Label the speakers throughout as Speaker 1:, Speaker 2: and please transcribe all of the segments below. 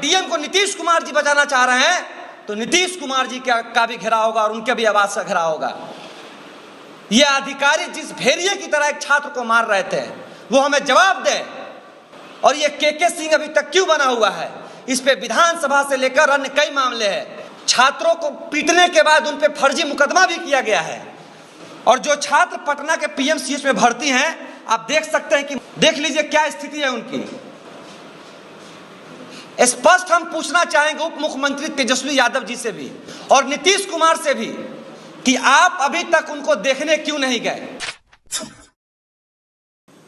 Speaker 1: DM को नीतीश कुमार जी बचाना चाह रहे हैं तो नीतीश कुमार जी का भी घेराव होगा और उनके भी आवाज का घेराव होगा। ये अधिकारी जिस भेड़िए की तरह एक छात्र को मार रहे थे वो हमें जवाब दें। और ये के सिंह अभी तक क्यों बना हुआ है, इस पे विधानसभा से लेकर अन्य कई मामले हैं। छात्रों को पीटने के बाद उन पे फर्जी मुकदमा भी किया गया है। और जो छात्र पटना के पीएमसीएच में भर्ती हैं, आप देख सकते हैं कि देख लीजिए क्या स्थिति है उनकी। स्पष्ट हम पूछना चाहेंगे उप मुख्यमंत्री तेजस्वी यादव जी से भी और नीतीश कुमार से भी कि आप अभी तक उनको देखने क्यों नहीं गए।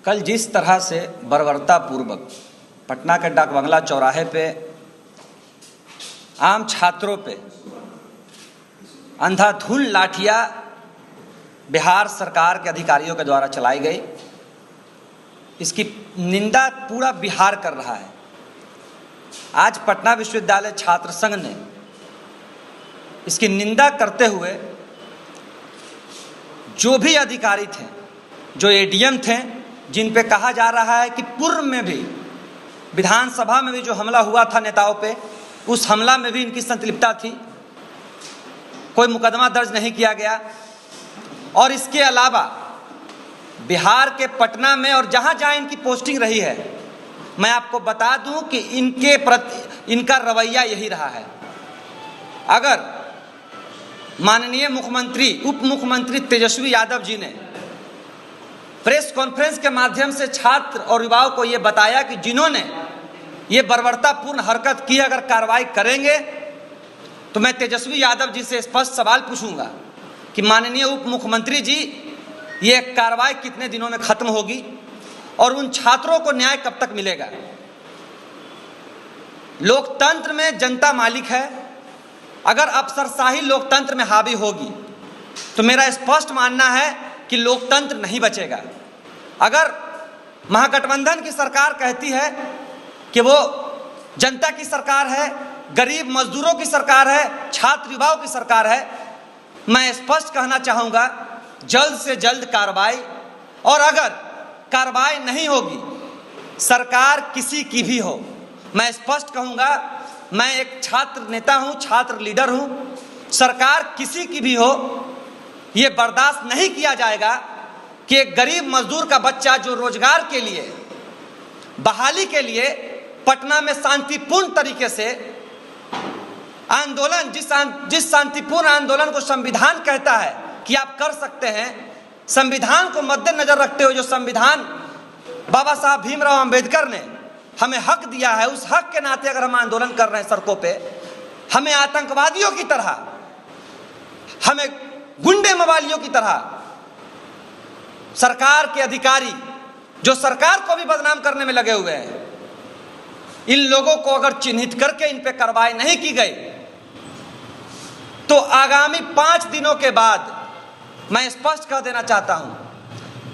Speaker 1: कल जिस तरह से बर्बरतापूर्वक पटना के डाक बंगला चौराहे पे आम छात्रों पे अंधाधुंध लाठियां बिहार सरकार के अधिकारियों के द्वारा चलाई गई, इसकी निंदा पूरा बिहार कर रहा है। आज पटना विश्वविद्यालय छात्र संघ ने इसकी निंदा करते हुए जो भी अधिकारी थे, जो एडीएम थे, जिन पे कहा जा रहा है कि पूर्व में भी विधानसभा में भी जो हमला हुआ था नेताओं पे, उस हमला में भी इनकी संलिप्तता थी, कोई मुकदमा दर्ज नहीं किया गया। और इसके अलावा बिहार के पटना में और जहां जहां इनकी पोस्टिंग रही है, मैं आपको बता दूं कि इनके प्रति इनका रवैया यही रहा है। अगर माननीय मुख्यमंत्री उप मुख्यमंत्री तेजस्वी यादव जी ने प्रेस कॉन्फ्रेंस के माध्यम से छात्र और युवाओं को यह बताया कि जिन्होंने ये बर्बरतापूर्ण हरकत की अगर कार्रवाई करेंगे, तो मैं तेजस्वी यादव जी से स्पष्ट सवाल पूछूंगा कि माननीय उप मुख्यमंत्री जी, ये कार्रवाई कितने दिनों में खत्म होगी और उन छात्रों को न्याय कब तक मिलेगा। लोकतंत्र में जनता मालिक है। अगर अफसरशाही लोकतंत्र में हावी होगी तो मेरा स्पष्ट मानना है कि लोकतंत्र नहीं बचेगा। अगर महागठबंधन की सरकार कहती है कि वो जनता की सरकार है, गरीब मजदूरों की सरकार है, छात्र युवाओं की सरकार है, मैं स्पष्ट कहना चाहूँगा जल्द से जल्द कार्रवाई। और अगर कार्रवाई नहीं होगी, सरकार किसी की भी हो, मैं स्पष्ट कहूँगा, मैं एक छात्र नेता हूँ, छात्र लीडर हूँ, सरकार किसी की भी हो, ये बर्दाश्त नहीं किया जाएगा कि एक गरीब मजदूर का बच्चा जो रोजगार के लिए, बहाली के लिए पटना में शांतिपूर्ण तरीके से आंदोलन, जिस शांतिपूर्ण आंदोलन को संविधान कहता है कि आप कर सकते हैं, संविधान को मद्देनजर रखते हुए जो संविधान बाबा साहब भीमराव अंबेडकर ने हमें हक दिया है, उस हक के नाते अगर हम आंदोलन कर रहे हैं सड़कों पे, हमें आतंकवादियों की तरह, हमें गुंडे मवालियों की तरह सरकार के अधिकारी जो सरकार को भी बदनाम करने में लगे हुए हैं, इन लोगों को अगर चिन्हित करके इन पे कार्रवाई नहीं की गई तो आगामी 5 दिनों के बाद, मैं स्पष्ट कर देना चाहता हूं,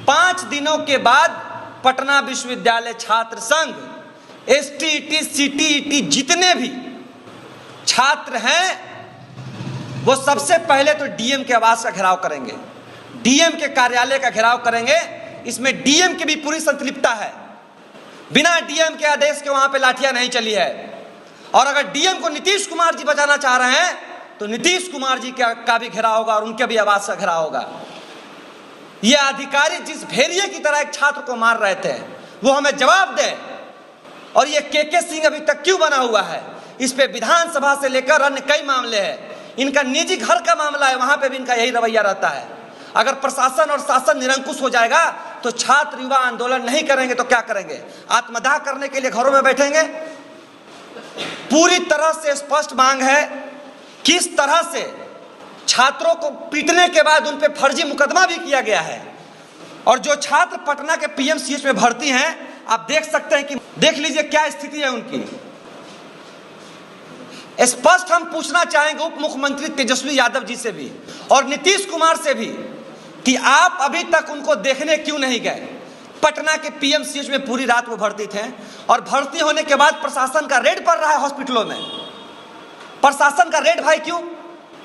Speaker 1: 5 दिनों के बाद पटना विश्वविद्यालय छात्र संघ, एसटीईटी, सीटीईटी जितने भी छात्र हैं वो सबसे पहले तो डीएम के आवास का घेराव करेंगे, डीएम के कार्यालय का घेराव करेंगे। इसमें डीएम की भी पूरी संलिप्तता है। बिना डीएम के आदेश के वहां पे लाठियां नहीं चली है। और अगर डीएम को नीतीश कुमार जी बचाना चाह रहे हैं तो नीतीश कुमार जी का भी घेराव होगा और उनके भी आवाज का घेराव होगा। ये अधिकारी जिस भेड़िए की तरह एक छात्र को मार रहे थे वो हमें जवाब दें। और ये के सिंह अभी तक क्यों बना हुआ है, इस पे विधानसभा से लेकर अन्य कई मामले हैं। इनका निजी घर का मामला है, वहां पे भी इनका यही रवैया रहता है। अगर प्रशासन और शासन निरंकुश हो जाएगा तो छात्र युवा आंदोलन नहीं करेंगे तो क्या करेंगे, आत्मदाह करने के लिए घरों में बैठेंगे। पूरी तरह से स्पष्ट मांग है, किस तरह से छात्रों को पीटने के बाद उन पे फर्जी मुकदमा भी किया गया है। और जो छात्र पटना के पीएमसीएच में भर्ती हैं, आप देख सकते हैं कि देख लीजिए क्या स्थिति है उनकी। स्पष्ट हम पूछना चाहेंगे उप मुख्यमंत्री तेजस्वी यादव जी से भी और नीतीश कुमार से भी कि आप अभी तक उनको देखने क्यों नहीं गए। पटना के पीएमसीएच में पूरी रात वो भर्ती थे और भर्ती होने के बाद प्रशासन का रेड पड़ रहा है हॉस्पिटलों में। प्रशासन का रेड, भाई क्यों?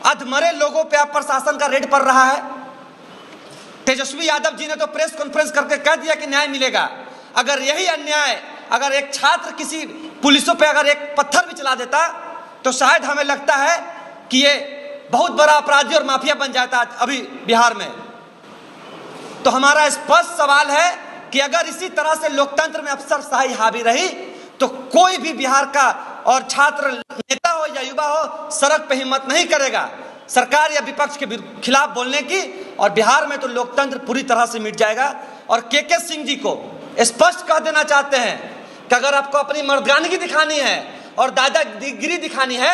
Speaker 1: अधमरे लोगों पे आप प्रशासन का रेड पड़ रहा है। तेजस्वी यादव जी ने तो प्रेस कॉन्फ्रेंस करके कह दिया कि न्याय मिलेगा। अगर यही अन्याय अगर एक छात्र किसी पुलिसों पे अगर एक पत्थर भी चला देता तो शायद हमें लगता है कि ये बहुत बड़ा अपराधी और माफिया बन जाता अभी बिहार में। तो हमारा स्पष्ट सवाल है कि अगर इसी तरह से लोकतंत्र में अफसरशाही हावी रही तो कोई भी बिहार का और छात्र नेता हो या युवा हो सड़क पे हिम्मत नहीं करेगा सरकार या विपक्ष के खिलाफ बोलने की, और बिहार में तो लोकतंत्र पूरी तरह से मिट जाएगा। और के सिंह जी को स्पष्ट कह देना चाहते हैं कि अगर आपको अपनी मर्दानगी दिखानी है और दादागिरी दिखानी है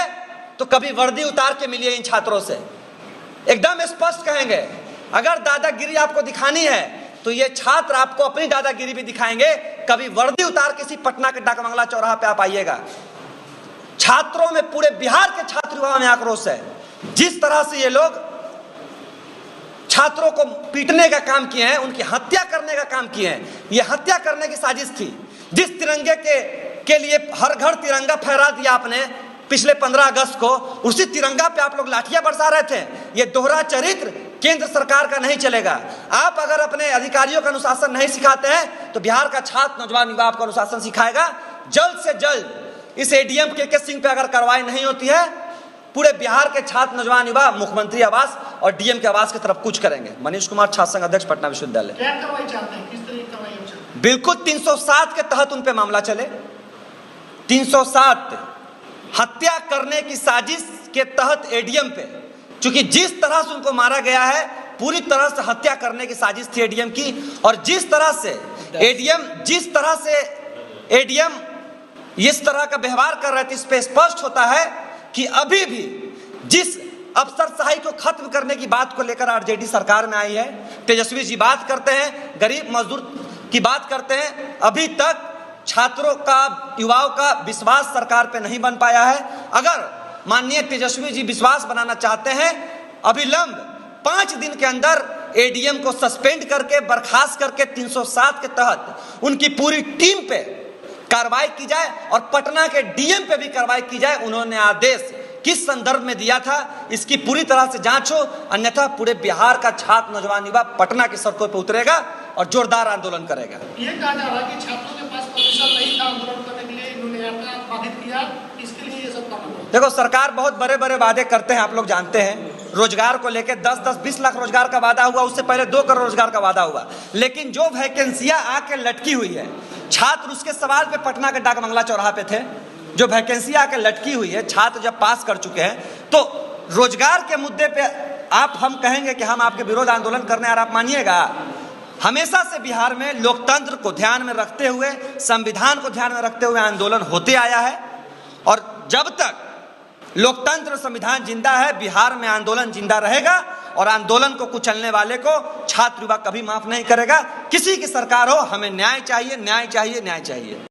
Speaker 1: तो कभी वर्दी उतार के मिलिए इन छात्रों से, एकदम स्पष्ट कहेंगे। अगर दादागिरी आपको दिखानी है तो ये छात्र आपको अपनी दादागिरी भी दिखाएंगे, कभी वर्दी उतार किसी पटना के डाकबंगला चौराहा पे आप आइएगा। छात्रों में, पूरे बिहार के छात्र युवा में आक्रोश है। जिस तरह से ये लोग छात्रों को पीटने का काम किए हैं, उनकी हत्या करने का काम किए हैं, ये हत्या करने की साजिश थी। जिस तिरंगे के लिए हर घर तिरंगा फहरा दिया आपने पिछले 15 अगस्त को, उसी तिरंगा पे आप लोग लाठियां बरसा रहे थे। ये दोहरा चरित्र केंद्र सरकार का नहीं चलेगा। आप अगर अपने अधिकारियों का अनुशासन नहीं सिखाते हैं तो बिहार का छात्र नौजवान युवा आपको अनुशासन सिखाएगा। जल्द से जल्द इस एडीएम के सिंह पे अगर कार्रवाई नहीं होती है, पूरे बिहार के छात्र नौजवान युवा मुख्यमंत्री आवास और डीएम के आवास की तरफ कूच करेंगे। मनीष कुमार, छात्र संघ अध्यक्ष, पटना विश्वविद्यालय।
Speaker 2: क्या कार्रवाई चाहते हैं, किस तरह की कार्रवाई चाहते हैं?
Speaker 1: बिल्कुल 307 के तहत उन पे मामला चले। 307 हत्या करने की साजिश के तहत एडीएम पे, क्योंकि जिस तरह से उनको मारा गया है पूरी तरह से हत्या करने की साजिश थी एडीएम की। और जिस तरह से एडीएम इस तरह का व्यवहार कर रहे थे, इस पे स्पष्ट होता है कि अभी भी जिस अफसरशाही को खत्म करने की बात को लेकर आरजेडी सरकार में आई है, तेजस्वी जी बात करते हैं, गरीब मजदूर की बात करते हैं, अभी तक छात्रों का, युवाओं का विश्वास सरकार पे नहीं बन पाया है। अगर माननीय तेजस्वी जी विश्वास बनाना चाहते हैं, अविलंब 5 दिन के अंदर एडीएम को सस्पेंड करके, बर्खास्त करके 307 के तहत उनकी पूरी टीम पे कार्रवाई की जाए और पटना के डीएम पे भी कार्रवाई की जाए। उन्होंने आदेश किस संदर्भ में दिया था इसकी पूरी तरह से जांच हो, अन्यथा पूरे बिहार का छात्र नौजवान युवा पटना की सड़कों पर उतरेगा और जोरदार आंदोलन करेगा।
Speaker 2: ये कहा जा रहा है कि छात्रों के पास परमिशन नहीं था आंदोलन करने के लिए, इन्होंने यातायात बाधित किया, इसके लिए ये सब काम हुआ।
Speaker 1: देखो, सरकार बहुत बड़े बड़े वादे करते हैं, आप लोग जानते हैं। रोजगार को लेकर 10-20 लाख रोजगार का वादा हुआ, उससे पहले 2 करोड़ रोजगार का वादा हुआ, लेकिन जो वैकेंसियां आके लटकी हुई है, छात्र उसके सवाल पे पटना के डाकबंगला चौराहा पे थे। जो वैकेंसी आके लटकी हुई है, छात्र जब पास कर चुके हैं, तो रोजगार के मुद्दे पे हम कहेंगे कि हम आपके विरोध आंदोलन करने, और आप मानिएगा हमेशा से बिहार में लोकतंत्र को ध्यान में रखते हुए, संविधान को ध्यान में रखते हुए आंदोलन होते आया है। और जब तक लोकतंत्र संविधान जिंदा है, बिहार में आंदोलन जिंदा रहेगा और आंदोलन को कुचलने वाले को छात्र युवा कभी माफ नहीं करेगा। किसी की सरकार हो, हमें न्याय चाहिए, न्याय चाहिए, न्याय चाहिए।